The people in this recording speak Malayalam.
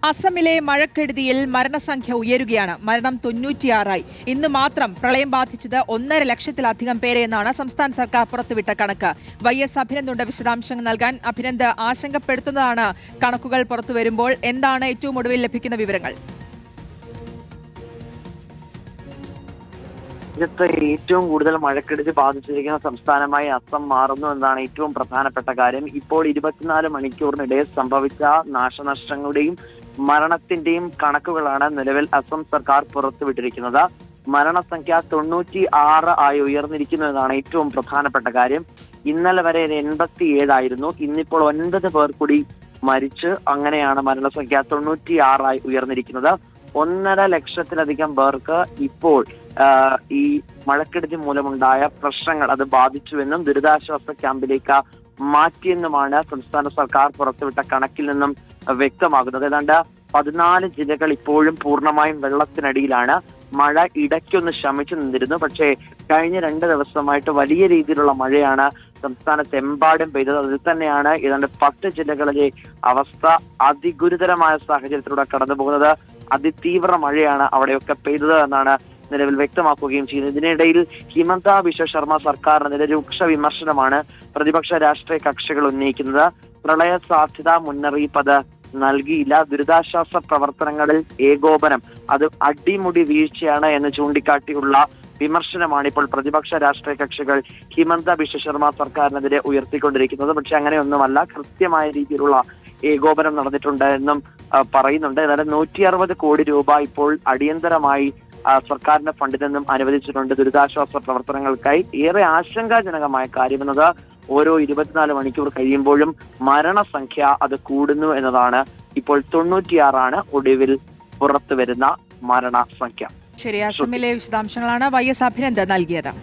അസമിലെ മഴക്കെടുതിയിൽ മരണസംഖ്യ ഉയരുകയാണ്. മരണം 96ആയി. ഇന്ന് മാത്രം പ്രളയം ബാധിച്ചത് 1.5 ലക്ഷത്തിലധികം പേരെ എന്നാണ് സംസ്ഥാന സർക്കാർ പുറത്തുവിട്ട കണക്ക്. YS അഭിനന്ദുണ്ട് വിശദാംശങ്ങൾ നൽകാൻ. അഭിനന്ദ്, ആശങ്കപ്പെടുത്തുന്നതാണ് കണക്കുകൾ പുറത്തുവരുമ്പോൾ. എന്താണ് ഏറ്റവും ഒടുവിൽ ലഭിക്കുന്ന വിവരങ്ങൾ? രാജ്യത്ത് ഏറ്റവും കൂടുതൽ മഴക്കെടുതി ബാധിച്ചിരിക്കുന്ന സംസ്ഥാനമായി അസം മാറുന്നു എന്നതാണ് ഏറ്റവും പ്രധാനപ്പെട്ട കാര്യം. ഇപ്പോൾ 24 മണിക്കൂറിനിടെ സംഭവിച്ച നാശനഷ്ടങ്ങളുടെയും മരണത്തിന്റെയും കണക്കുകളാണ് നിലവിൽ അസം സർക്കാർ പുറത്തുവിട്ടിരിക്കുന്നത്. മരണസംഖ്യ 96 ആയി ഉയർന്നിരിക്കുന്നു എന്നതാണ് ഏറ്റവും പ്രധാനപ്പെട്ട കാര്യം. ഇന്നലെ വരെ 87 ആയിരുന്നു. ഇന്നിപ്പോൾ 9 പേർ കൂടി മരിച്ച് അങ്ങനെയാണ് മരണസംഖ്യ 96 ആയി ഉയർന്നിരിക്കുന്നത്. 1.5 ലക്ഷത്തിലധികം പേർക്ക് ഇപ്പോൾ ഈ മഴക്കെടുതി മൂലമുണ്ടായ പ്രശ്നങ്ങൾ അത് ബാധിച്ചുവെന്നും ദുരിതാശ്വാസ ക്യാമ്പിലേക്ക് മാറ്റിയെന്നുമാണ് സംസ്ഥാന സർക്കാർ പുറത്തുവിട്ട കണക്കിൽ നിന്നും വ്യക്തമാകുന്നത്. ഏതാണ്ട് 14 ജില്ലകൾ ഇപ്പോഴും പൂർണ്ണമായും വെള്ളത്തിനടിയിലാണ്. മഴ ഇടയ്ക്കൊന്ന് ശമിച്ചു നിന്നിരുന്നു. പക്ഷേ കഴിഞ്ഞ 2 ദിവസമായിട്ട് വലിയ രീതിയിലുള്ള മഴയാണ് സംസ്ഥാനത്തെമ്പാടും പെയ്തത്. അതിൽ തന്നെയാണ് ഏതാണ്ട് 10 ജില്ലകളിലെ അവസ്ഥ അതിഗുരുതരമായ സാഹചര്യത്തിലൂടെ കടന്നു പോകുന്നത്. അതിതീവ്ര മഴയാണ് അവിടെയൊക്കെ പെയ്തത് എന്നാണ് നിലവിൽ വ്യക്തമാക്കുകയും ചെയ്യുന്നത്. ഇതിനിടയിൽ ഹിമന്ത ബിശ്വ ശർമ്മ സർക്കാരിനെതിരെ രൂക്ഷ വിമർശനമാണ് പ്രതിപക്ഷ രാഷ്ട്രീയ കക്ഷികൾ ഉന്നയിക്കുന്നത്. പ്രളയ സാധ്യതാ മുന്നറിയിപ്പ് അത് നൽകിയില്ല. ദുരിതാശ്വാസ പ്രവർത്തനങ്ങളിൽ ഏകോപനം അത് അടിമുടി വീഴ്ചയാണ് എന്ന് ചൂണ്ടിക്കാട്ടിയുള്ള വിമർശനമാണ് ഇപ്പോൾ പ്രതിപക്ഷ രാഷ്ട്രീയ കക്ഷികൾ ഹിമന്ത ബിശ്വ ശർമ്മ സർക്കാരിനെതിരെ ഉയർത്തിക്കൊണ്ടിരിക്കുന്നത്. പക്ഷെ അങ്ങനെയൊന്നുമല്ല, കൃത്യമായ രീതിയിലുള്ള ഏകോപനം നടന്നിട്ടുണ്ട് എന്നും പറയുന്നുണ്ട്. ഏതായാലും 160 കോടി രൂപ ഇപ്പോൾ അടിയന്തരമായി സർക്കാരിന്റെ ഫണ്ടിൽ നിന്നും അനുവദിച്ചിട്ടുണ്ട് ദുരിതാശ്വാസ പ്രവർത്തനങ്ങൾക്കായി. ഏറെ ആശങ്കാജനകമായ കാര്യമെന്നത് ഓരോ 24 മണിക്കൂർ കഴിയുമ്പോഴും മരണസംഖ്യ അത് കൂടുന്നു എന്നതാണ്. ഇപ്പോൾ 96 ഒടുവിൽ പുറത്തു വരുന്ന മരണസംഖ്യ. ശരി, അസമിലെ വിശദാംശങ്ങളാണ് YS അഭിനന്ദൻ നൽകിയത്.